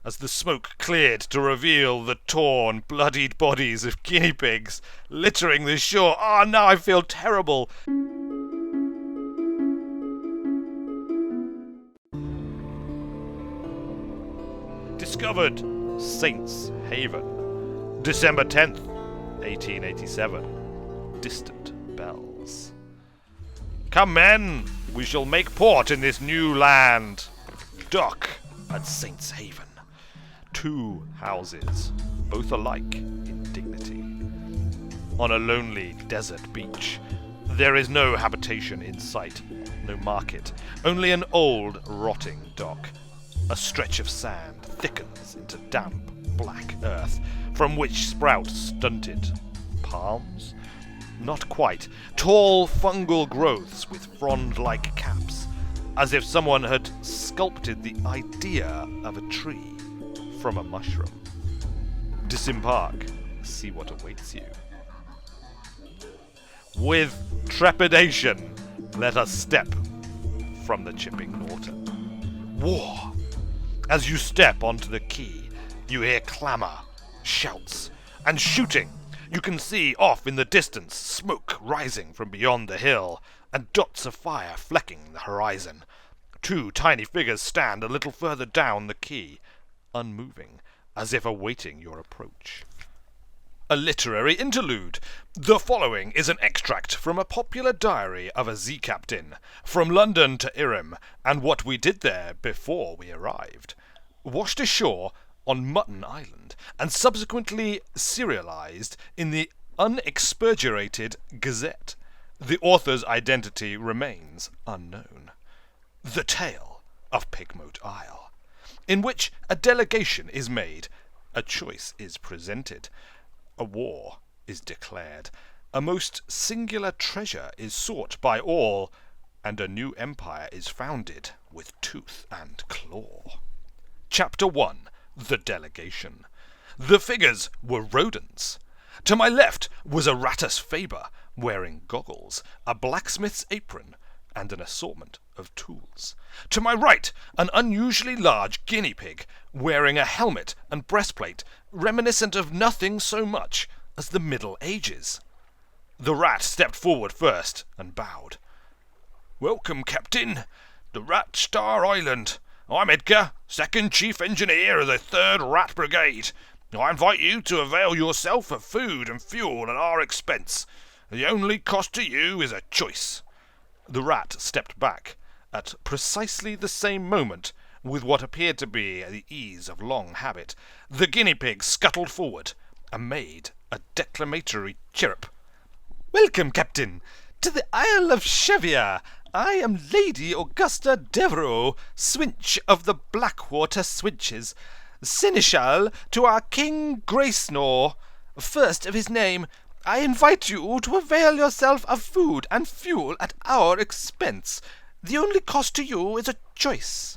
as the smoke cleared to reveal the torn, bloodied bodies of guinea pigs littering the shore. Ah, now I feel terrible. Discovered Saints Haven, December 10th, 1887. Distant bells. Come, men, we shall make port in this new land. Dock at Saints Haven. 2 houses, both alike in dignity. On a lonely desert beach, there is no habitation in sight, no market, only an old, rotting dock. A stretch of sand thickens into damp, black earth, from which sprout stunted palms? Not quite. Tall fungal growths with frond-like caps, as if someone had sculpted the idea of a tree from a mushroom. Disembark, see what awaits you. With trepidation, let us step from the chipping Norton. War! As you step onto the quay, you hear clamour, shouts, and shooting. You can see off in the distance smoke rising from beyond the hill, and dots of fire flecking the horizon. 2 tiny figures stand a little further down the quay, unmoving, as if awaiting your approach. A literary interlude. The following is an extract from a popular diary of a sea captain, from London to Irem, and what we did there before we arrived. Washed ashore on Mutton Island, and subsequently serialized in the unexpurgated Gazette. The author's identity remains unknown. The Tale of Pigmote Isle, in which a delegation is made, a choice is presented, a war is declared, a most singular treasure is sought by all, and a new empire is founded with tooth and claw. Chapter 1. The Delegation. The figures were rodents. To my left was a Rattus Faber, wearing goggles, a blacksmith's apron, and an assortment of tools. To my right, an unusually large guinea pig, wearing a helmet and breastplate, reminiscent of nothing so much as the Middle Ages. The rat stepped forward first and bowed. "Welcome, Captain, to Rat Star Island. I'm Edgar, 2nd Chief Engineer of the 3rd Rat Brigade. I invite you to avail yourself of food and fuel at our expense. The only cost to you is a choice." The rat stepped back, at precisely the same moment, with what appeared to be the ease of long habit. The guinea pig scuttled forward, and made a declamatory chirrup. "Welcome, Captain, to the Isle of Chevier. I am Lady Augusta Devereux, Swinch of the Blackwater Swinches, Seneschal to our King Gracenor, first of his name. I invite you to avail yourself of food and fuel at our expense. The only cost to you is a choice."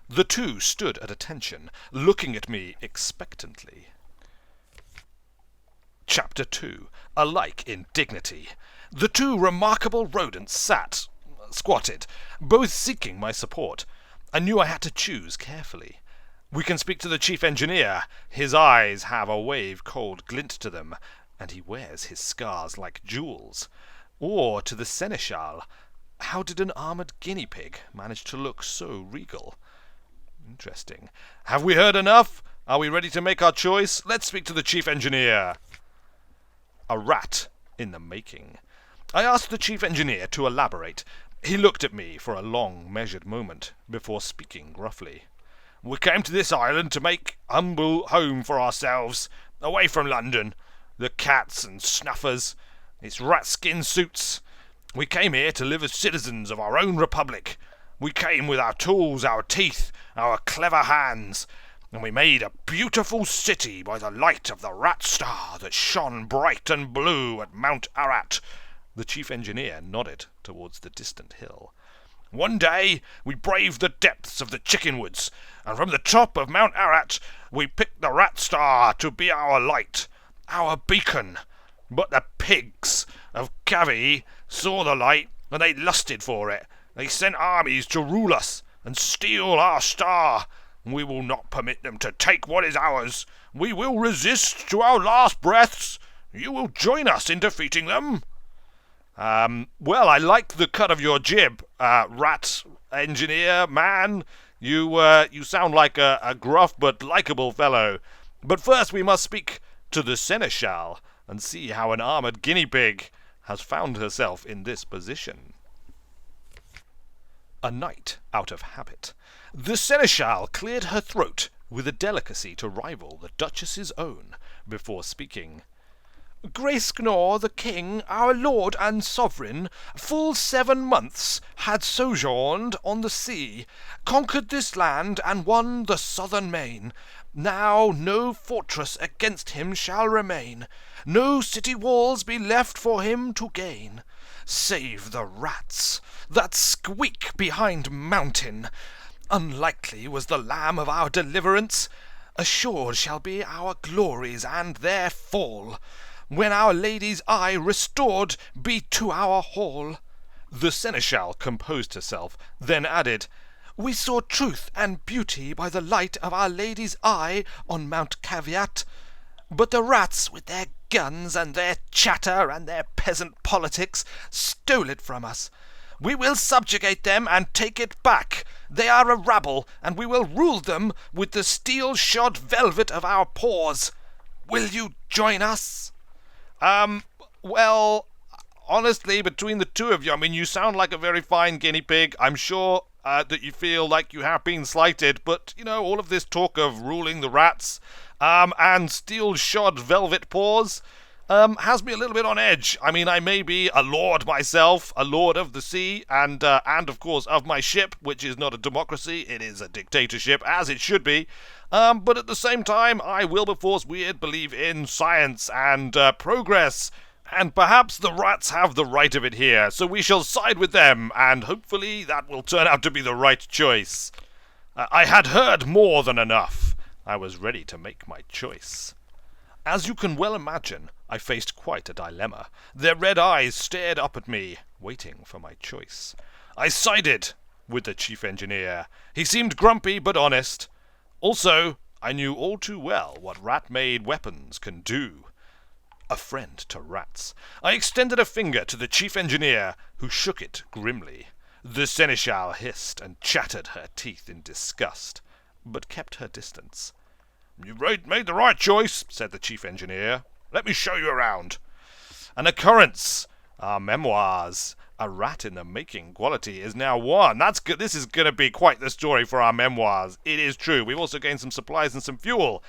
The 2 stood at attention, looking at me expectantly. Chapter 2. Alike in dignity. The 2 remarkable rodents squatted, both seeking my support. I knew I had to choose carefully. We can speak to the Chief Engineer. His eyes have a wave-cold glint to them, and he wears his scars like jewels. Or to the Seneschal. How did an armoured guinea pig manage to look so regal? Interesting. Have we heard enough? Are we ready to make our choice? Let's speak to the Chief Engineer. A rat in the making. I asked the Chief Engineer to elaborate. He looked at me for a long, measured moment, before speaking gruffly. "We came to this island to make humble home for ourselves, away from London, the cats and snuffers, its rat-skin suits. We came here to live as citizens of our own republic. We came with our tools, our teeth, our clever hands, and we made a beautiful city by the light of the rat star that shone bright and blue at Mount Ararat." The Chief Engineer nodded towards the distant hill. "One day we braved the depths of the chicken woods, and from the top of Mount Ararat we picked the rat star to be our light, our beacon. But the pigs of Cavey saw the light, and they lusted for it. They sent armies to rule us and steal our star. We will not permit them to take what is ours. We will resist to our last breaths. You will join us in defeating them. Well, I like the cut of your jib, rat engineer man. You sound like a gruff but likable fellow. But first we must speak to the seneschal and see how an armored guinea pig has found herself in this position. A knight out of habit, the seneschal cleared her throat with a delicacy to rival the Duchess's own before speaking. Grace Gnor, the king, our lord and sovereign, full 7 months had sojourned on the sea, conquered this land, and won the southern main. Now no fortress against him shall remain, no city walls be left for him to gain. Save the rats that squeak behind mountain. Unlikely was the lamb of our deliverance. Assured shall be our glories and their fall, when our lady's eye restored be to our hall. The seneschal composed herself, then added, We saw truth and beauty by the light of our lady's eye on Mount Caveat, but the rats with their guns and their chatter and their peasant politics stole it from us. We will subjugate them and take it back. They are a rabble, and we will rule them with the steel-shod velvet of our paws. Will you join us? Well, honestly, between the two of you, I mean, you sound like a very fine guinea pig. I'm sure that you feel like you have been slighted, but, you know, all of this talk of ruling the rats and steel-shod velvet paws has me a little bit on edge. I mean, I may be a lord myself, a lord of the sea, and of course of my ship, which is not a democracy, it is a dictatorship, as it should be. But at the same time, I, Wilberforce Weird, believe in science and progress, and perhaps the rats have the right of it here, so we shall side with them, and hopefully that will turn out to be the right choice. I had heard more than enough. I was ready to make my choice. As you can well imagine, I faced quite a dilemma. Their red eyes stared up at me, waiting for my choice. I sided with the chief engineer. He seemed grumpy but honest. Also, I knew all too well what rat-made weapons can do. A friend to rats. I extended a finger to the chief engineer, who shook it grimly. The seneschal hissed and chattered her teeth in disgust, but kept her distance. "You've made the right choice," said the chief engineer. "Let me show you around." An occurrence. Our memoirs. A rat in the making quality is now one. That's good. This is going to be quite the story for our memoirs. It is true. We've also gained some supplies and some fuel.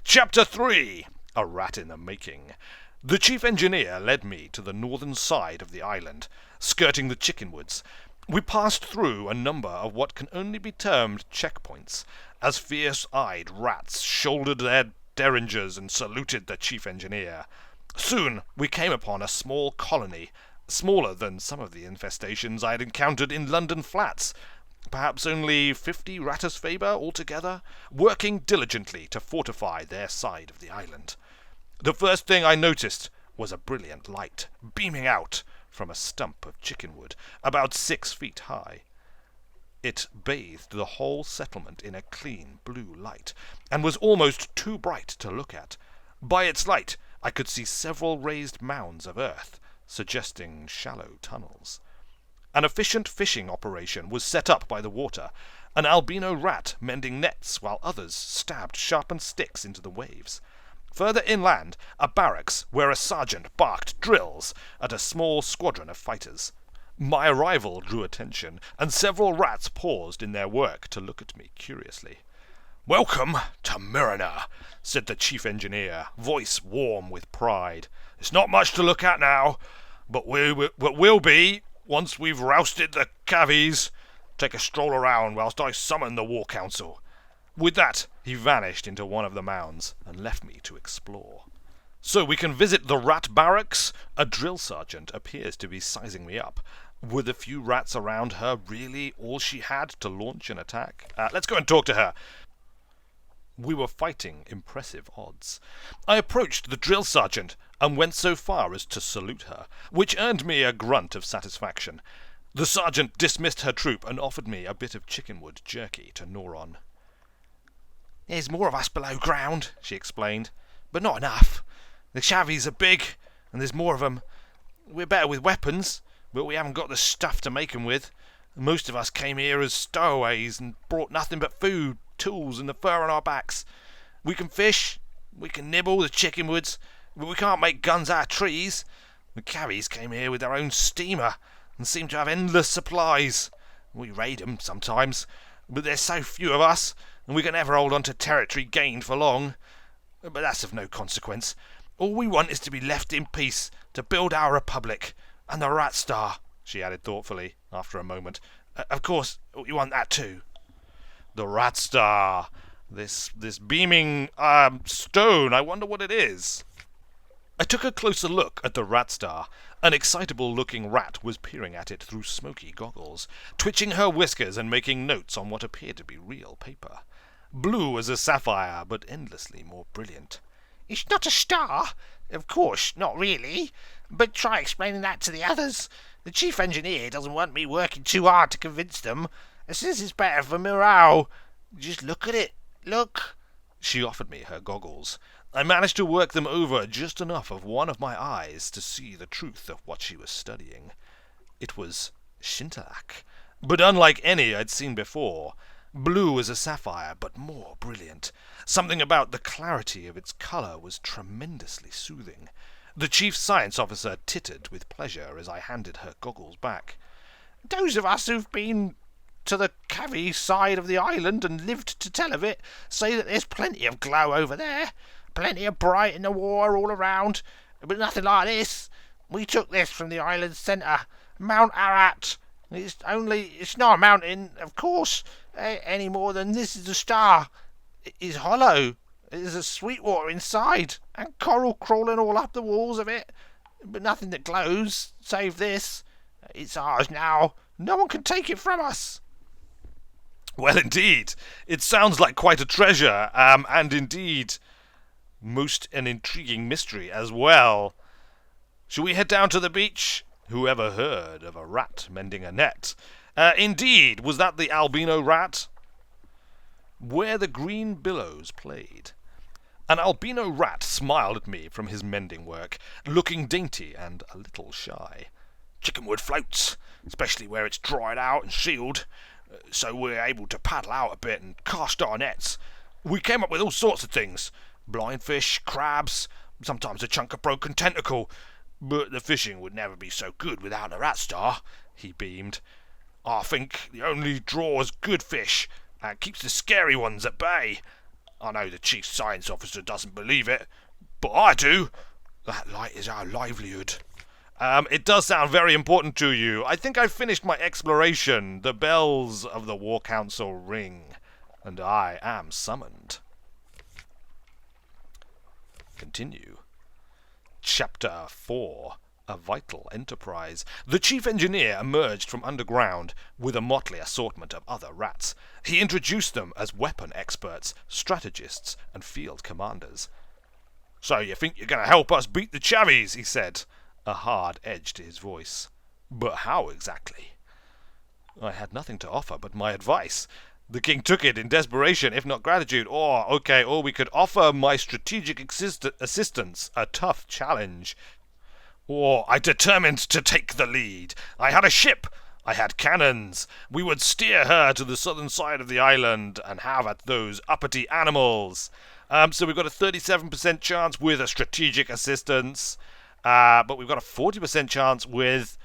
Chapter 3. A rat in the making. The chief engineer led me to the northern side of the island, skirting the chicken woods. We passed through a number of what can only be termed checkpoints, as fierce-eyed rats shouldered their derringers and saluted the chief engineer. Soon we came upon a small colony, smaller than some of the infestations I had encountered in London flats, perhaps only 50 ratus faber altogether, working diligently to fortify their side of the island. The first thing I noticed was a brilliant light beaming out from a stump of chickenwood about 6 feet high. It bathed the whole settlement in a clean blue light, and was almost too bright to look at. By its light I could see several raised mounds of earth, suggesting shallow tunnels. An efficient fishing operation was set up by the water, an albino rat mending nets while others stabbed sharpened sticks into the waves. Further inland, a barracks where a sergeant barked drills at a small squadron of fighters. My arrival drew attention, and several rats paused in their work to look at me curiously. "Welcome to Myrna," said the chief engineer, voice warm with pride. "It's not much to look at now, but will be once we've rousted the cavies. Take a stroll around whilst I summon the war council." With that, he vanished into one of the mounds and left me to explore. So we can visit the rat barracks? A drill sergeant appears to be sizing me up. Were the few rats around her really all she had to launch an attack? Let's go and talk to her. We were fighting impressive odds. I approached the drill sergeant and went so far as to salute her, which earned me a grunt of satisfaction. The sergeant dismissed her troop and offered me a bit of chickenwood jerky to gnaw on. "There's more of us below ground," she explained, "but not enough. The chavies are big, and there's more of them. We're better with weapons, but we haven't got the stuff to make 'em with. Most of us came here as stowaways and brought nothing but food, tools, and the fur on our backs. We can fish, we can nibble the chickenwoods, but we can't make guns out of trees. The cavies came here with their own steamer and seem to have endless supplies. We raid 'em sometimes, but there's so few of us, and we can never hold on to territory gained for long. But that's of no consequence. All we want is to be left in peace, to build our republic, and the Rat Star," she added thoughtfully, after a moment. "Of course, we want that too." The Rat Star. This beaming stone. I wonder what it is. I took a closer look at the Rat Star. An excitable-looking rat was peering at it through smoky goggles, twitching her whiskers and making notes on what appeared to be real paper. Blue as a sapphire, but endlessly more brilliant. "It's not a star. Of course, not really. But try explaining that to the others. The chief engineer doesn't want me working too hard to convince them. Says it's better for morale. Just look at it. Look." She offered me her goggles. I managed to work them over just enough of one of my eyes to see the truth of what she was studying. It was Shintalak, but unlike any I'd seen before. Blue as a sapphire, but more brilliant. Something about the clarity of its colour was tremendously soothing. The chief science officer tittered with pleasure as I handed her goggles back. "Those of us who've been to the Cavi side of the island and lived to tell of it say that there's plenty of glow over there, plenty of bright in the water all around, but nothing like this. We took this from the island's centre, Mount Ararat. It's not a mountain, of course, any more than this is a star. It is hollow. There's a sweet water inside, and coral crawling all up the walls of it, but nothing that glows, save this. It's ours now. No one can take it from us." Well, indeed. It sounds like quite a treasure, and indeed most an intriguing mystery as well. Shall we head down to the beach? Who ever heard of a rat mending a net? Indeed, was that the albino rat? Where the green billows played. An albino rat smiled at me from his mending work, looking dainty and a little shy. "Chickenwood floats, especially where it's dried out and sealed, so we're able to paddle out a bit and cast our nets. We came up with all sorts of things. Blindfish, crabs, sometimes a chunk of broken tentacle. But the fishing would never be so good without a Rat Star," he beamed. "I think it only draws good fish and keeps the scary ones at bay. I know the chief science officer doesn't believe it, but I do. That light is our livelihood." It does sound very important to you. I think I've finished my exploration. The bells of the War Council ring, and I am summoned. Continue. Chapter 4. A Vital Enterprise. The chief engineer emerged from underground with a motley assortment of other rats. He introduced them as weapon experts, strategists, and field commanders. "So you think you're going to help us beat the chavies?" he said, a hard edge to his voice. "But how exactly?" I had nothing to offer but my advice. The king took it in desperation, if not gratitude. Or we could offer my strategic assistance, a tough challenge. Or I determined to take the lead. I had a ship. I had cannons. We would steer her to the southern side of the island and have at those uppity animals. So we've got a 37% chance with a strategic assistance. But we've got a 40% chance with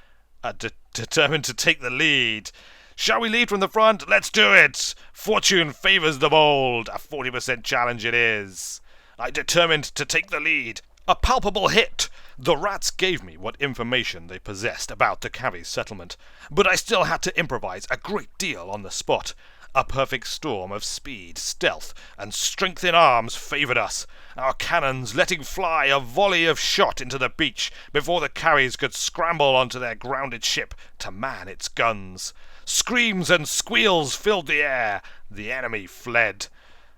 determined to take the lead. Shall we lead from the front? Let's do it! Fortune favours the bold. A 40% challenge it is. I determined to take the lead. A palpable hit. The rats gave me what information they possessed about the Cavi settlement, but I still had to improvise a great deal on the spot. A perfect storm of speed, stealth, and strength in arms favoured us, our cannons letting fly a volley of shot into the beach before the Cavis could scramble onto their grounded ship to man its guns. Screams and squeals filled the air. The enemy fled.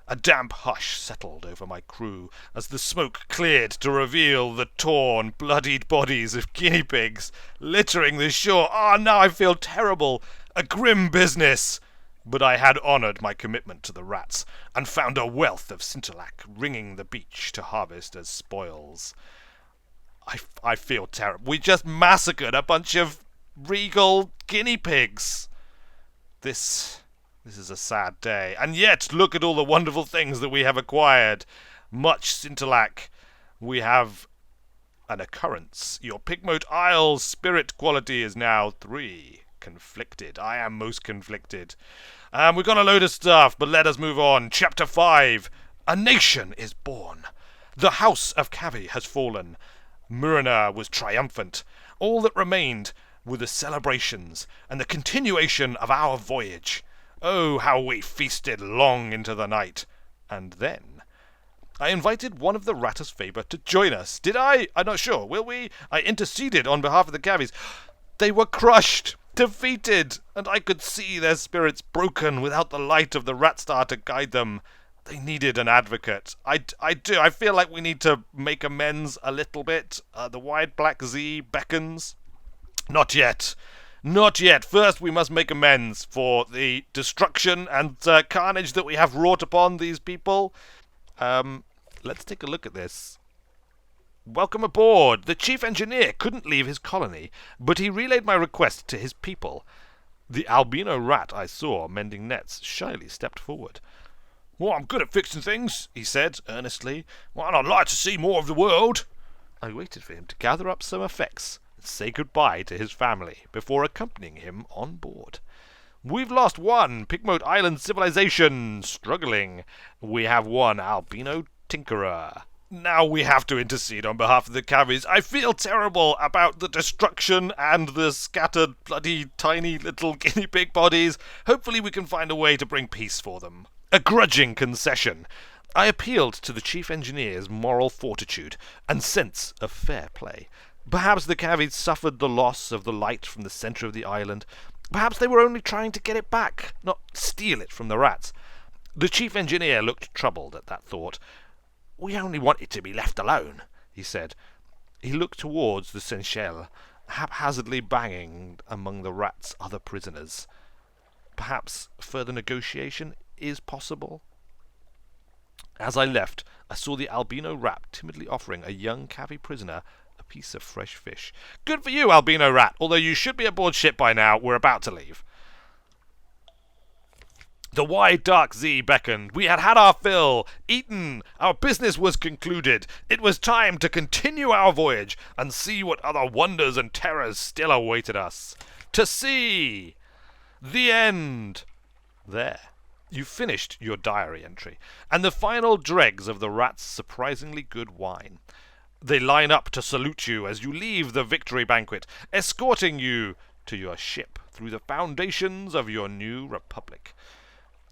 A damp hush settled over my crew as the smoke cleared to reveal the torn, bloodied bodies of guinea pigs littering the shore. Now I feel terrible. A grim business. But I had honoured my commitment to the rats, and found a wealth of scintillac ringing the beach to harvest as spoils. I feel terrible. We just massacred a bunch of regal guinea pigs. This is a sad day. And yet, look at all the wonderful things that we have acquired. Much scintillac. We have an occurrence. Your Pigmote Isle's spirit quality is now 3. Conflicted. I am most conflicted. We've got a load of stuff, but let us move on. Chapter 5. A nation is born. The house of Cavi has fallen. Myrna was triumphant. All that remained were the celebrations and the continuation of our voyage. Oh, how we feasted long into the night. And then I invited one of the Rattus Faber to join us. Did I? I'm not sure. Will we? I interceded on behalf of the Cavies. They were crushed, defeated, and I could see their spirits broken without the light of the Rat Star to guide them. They needed an advocate. I do. I feel like we need to make amends a little bit. The wide black Z beckons. Not yet. Not yet. First, we must make amends for the destruction and carnage that we have wrought upon these people. Let's take a look at this. Welcome aboard. The chief engineer couldn't leave his colony, but he relayed my request to his people. The albino rat I saw mending nets shyly stepped forward. Well, I'm good at fixing things, he said earnestly. Well, I'd like to see more of the world. I waited for him to gather up some effects and say goodbye to his family before accompanying him on board. We've lost one Pigmote Island civilization, struggling. We have one albino tinkerer. Now we have to intercede on behalf of the Cavies. I feel terrible about the destruction and the scattered bloody tiny little guinea pig bodies. Hopefully we can find a way to bring peace for them. A grudging concession. I appealed to the chief engineer's moral fortitude and sense of fair play. Perhaps the Cavies suffered the loss of the light from the centre of the island. Perhaps they were only trying to get it back, not steal it from the rats. The chief engineer looked troubled at that thought. We only want it to be left alone, he said. He looked towards the Seychelles, haphazardly banging among the rats' other prisoners. Perhaps further negotiation is possible? As I left, I saw the albino rat timidly offering a young Cavi prisoner a piece of fresh fish. Good for you, albino rat, although you should be aboard ship by now. We're about to leave. The wide dark Z beckoned. We had had our fill, eaten. Our business was concluded. It was time to continue our voyage and see what other wonders and terrors still awaited us. To sea! The end! There. You finished your diary entry, and the final dregs of the rat's surprisingly good wine. They line up to salute you as you leave the victory banquet, escorting you to your ship through the foundations of your new republic.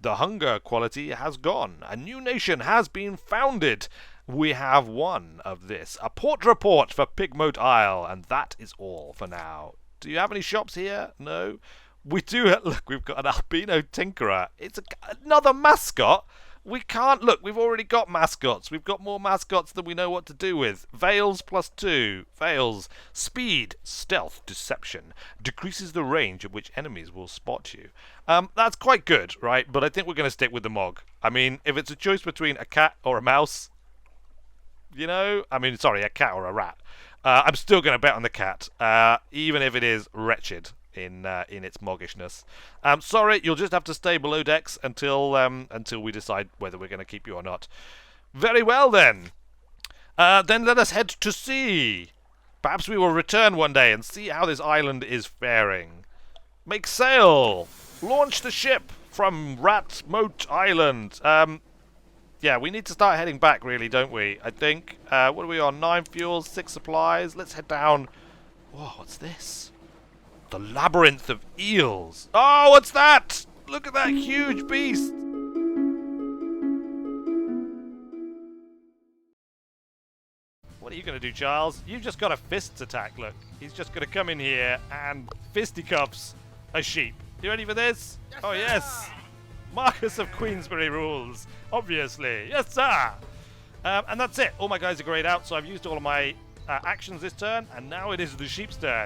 The hunger quality has gone. A new nation has been founded. We have one of this. A port report for Pigmote Isle, and that is all for now. Do you have any shops here? No? We do. Look, we've got an albino tinkerer. It's another mascot. We can't. Look, we've already got mascots. We've got more mascots than we know what to do with. Veils +2. Veils. Speed. Stealth. Deception. Decreases the range at which enemies will spot you. That's quite good, right? But I think we're going to stick with the Mog. I mean, if it's a choice between a cat or a mouse, you know? I mean, sorry, a cat or a rat. I'm still going to bet on the cat, even if it is wretched in its moggishness. Sorry, you'll just have to stay below decks until we decide whether we're going to keep you or not. Very well, then. Then let us head to sea. Perhaps we will return one day and see how this island is faring. Make sail! Launch the ship from Ratmote Island. Yeah, we need to start heading back, really, don't we? I think. What are we on? 9 fuels, 6 supplies. Let's head down. Whoa, what's this? The labyrinth of eels. Oh, what's that? Look at that huge beast. What are you going to do, Charles? You've just got a fists attack, look. He's just going to come in here and fisticuffs a sheep. You ready for this? Yes, oh, yes. Sir. Marcus of Queensberry rules. Obviously. Yes, sir. And that's it. All my guys are grayed out, so I've used all of my actions this turn, and now it is the sheep's turn.